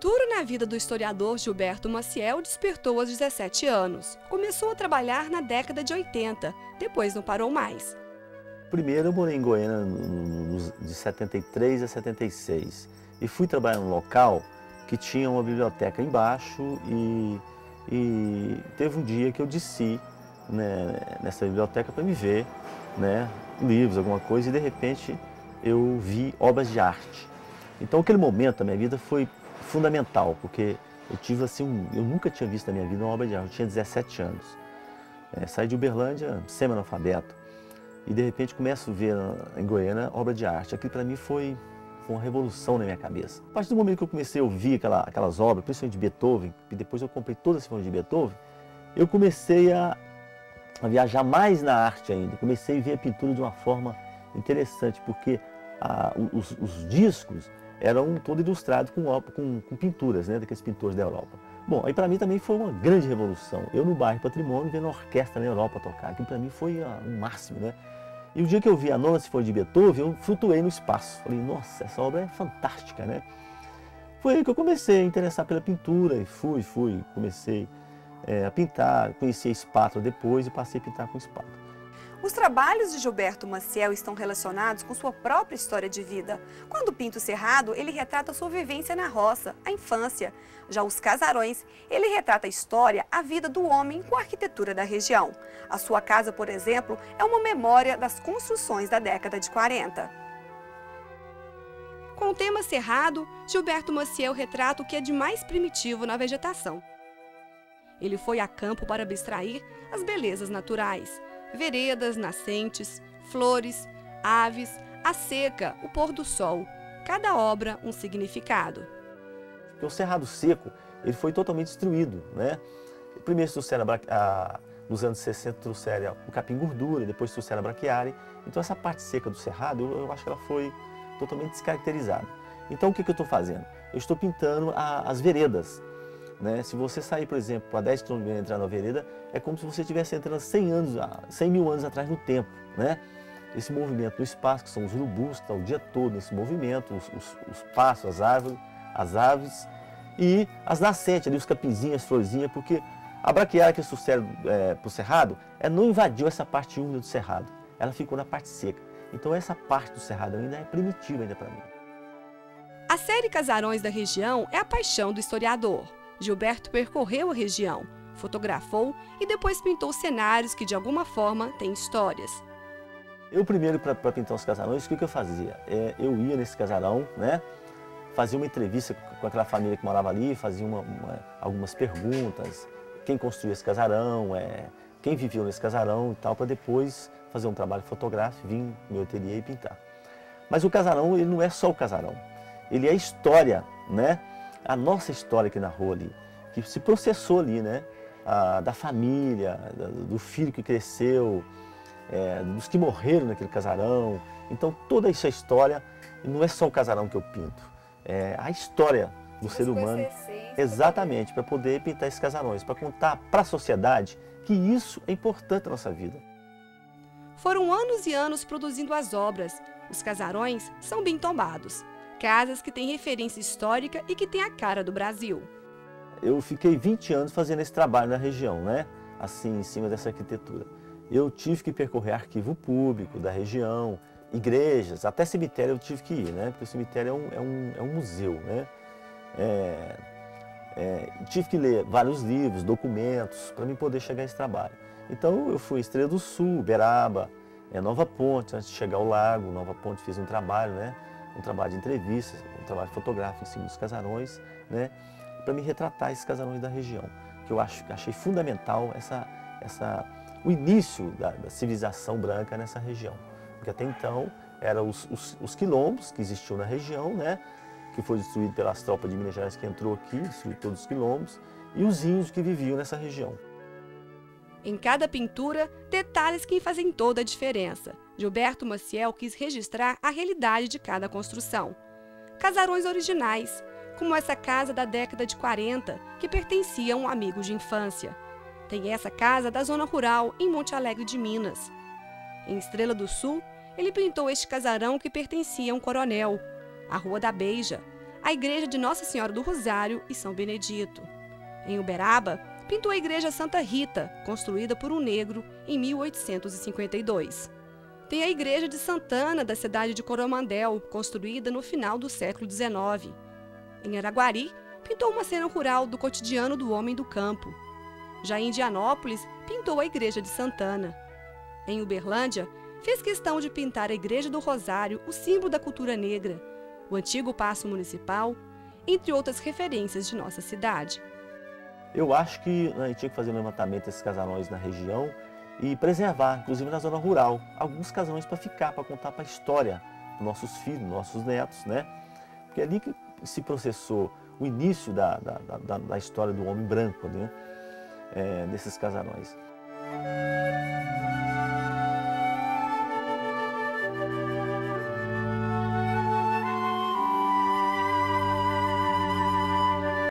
aventura na vida do historiador Gilberto Maciel despertou aos 17 anos. Começou a trabalhar na década de 80, depois não parou mais. Primeiro eu morei em Goiânia de 73 a 76 e fui trabalhar num local que tinha uma biblioteca embaixo e teve um dia que eu desci, né, nessa biblioteca para me ver, né, livros, alguma coisa, e de repente eu vi obras de arte. Então aquele momento da minha vida foi fundamental, porque eu tive assim, eu nunca tinha visto na minha vida uma obra de arte, eu tinha 17 anos. Saí de Uberlândia semi-analfabeto e de repente começo a ver em Goiânia obra de arte. Aquilo para mim foi uma revolução na minha cabeça. A partir do momento que eu comecei a ouvir aquelas obras, principalmente de Beethoven, e depois eu comprei todas as sinfonias de Beethoven, eu comecei a viajar mais na arte ainda. Comecei a ver a pintura de uma forma interessante, porque os discos eram todos ilustrados com pinturas, né, daqueles pintores da Europa. Bom, aí para mim também foi uma grande revolução. Eu no bairro Patrimônio vendo uma orquestra na Europa tocar, aquilo para mim foi o máximo, né? E o dia que eu vi a Nona Sinfonia de Beethoven, eu flutuei no espaço. Falei, nossa, essa obra é fantástica, né? Foi aí que eu comecei a interessar pela pintura e comecei a pintar, conheci a espátula depois e passei a pintar com espátula. Os trabalhos de Gilberto Maciel estão relacionados com sua própria história de vida. Quando pinta o Cerrado, ele retrata sua vivência na roça, a infância. Já os Casarões, ele retrata a história, a vida do homem com a arquitetura da região. A sua casa, por exemplo, é uma memória das construções da década de 40. Com o tema Cerrado, Gilberto Maciel retrata o que é de mais primitivo na vegetação. Ele foi a campo para abstrair as belezas naturais. Veredas, nascentes, flores, aves, a seca, o pôr do sol. Cada obra um significado. Porque o Cerrado Seco ele foi totalmente destruído, né? Primeiro trouxeram nos anos 60 trouxeram o capim gordura, depois trouxeram a braquiária. Então essa parte seca do Cerrado, eu acho que ela foi totalmente descaracterizada. Então o que eu estou fazendo? Eu estou pintando as veredas. Né? Se você sair, por exemplo, a 10 km e entrar na vereda, é como se você estivesse entrando 100 mil anos atrás no tempo. Né? Esse movimento do espaço, que são os urubus, que estão o dia todo nesse movimento, os passos, as aves e as nascentes, ali, os capinzinhos, as florzinhas, porque a braquiária que sucede para o Cerrado não invadiu essa parte úmida do Cerrado, ela ficou na parte seca. Então essa parte do Cerrado ainda é primitiva ainda para mim. A série Casarões da Região é a paixão do historiador. Gilberto percorreu a região, fotografou e depois pintou cenários que, de alguma forma, têm histórias. Eu primeiro, para pintar os casarões, o que eu fazia? Eu ia nesse casarão, né, fazia uma entrevista com aquela família que morava ali, fazia algumas perguntas, quem construiu esse casarão, quem viveu nesse casarão e tal, para depois fazer um trabalho fotográfico, vir no meu ateliê e pintar. Mas o casarão, ele não é só o casarão, ele é a história, né? A nossa história que narrou ali, que se processou ali, né? Da família, do filho que cresceu, dos que morreram naquele casarão. Então toda essa história, não é só o casarão que eu pinto, é a história do ser humano. Exatamente, para poder pintar esses casarões, para contar para a sociedade que isso é importante na nossa vida. Foram anos e anos produzindo as obras. Os casarões são bem tombados. Casas que têm referência histórica e que têm a cara do Brasil. Eu fiquei 20 anos fazendo esse trabalho na região, né? Assim, em cima dessa arquitetura. Eu tive que percorrer arquivo público da região, igrejas, até cemitério eu tive que ir, né? Porque o cemitério é um museu, né? Tive que ler vários livros, documentos, para mim poder chegar a esse trabalho. Então eu fui em Estrela do Sul, Uberaba, Nova Ponte, antes de chegar ao Lago, Nova Ponte fiz um trabalho, né? Um trabalho de entrevistas, um trabalho fotográfico em cima dos casarões, né, para me retratar esses casarões da região, que eu achei fundamental o início da civilização branca nessa região, porque até então eram os quilombos que existiam na região, né, que foi destruído pelas tropas de Minas Gerais que entrou aqui, destruiu todos os quilombos, e os índios que viviam nessa região. Em cada pintura, detalhes que fazem toda a diferença. Gilberto Maciel quis registrar a realidade de cada construção. Casarões originais, como essa casa da década de 40, que pertencia a um amigo de infância. Tem essa casa da zona rural, em Monte Alegre de Minas. Em Estrela do Sul, ele pintou este casarão que pertencia a um coronel, a Rua da Beija. a igreja de Nossa Senhora do Rosário e São Benedito. Em Uberaba, pintou a igreja Santa Rita, construída por um negro em 1852. Tem a igreja de Santana, da cidade de Coromandel, construída no final do século XIX. Em Araguari, pintou uma cena rural do cotidiano do homem do campo. Já em Indianópolis, pintou a igreja de Santana. Em Uberlândia, fez questão de pintar a igreja do Rosário, o símbolo da cultura negra, o antigo Paço Municipal, entre outras referências de nossa cidade. Eu acho que a gente tinha que fazer um levantamento desses casarões na região e preservar, inclusive na zona rural, alguns casarões para ficar, para contar para a história dos nossos filhos, dos nossos netos, né? Porque é ali que se processou o início da história do homem branco, né? Nesses casarões.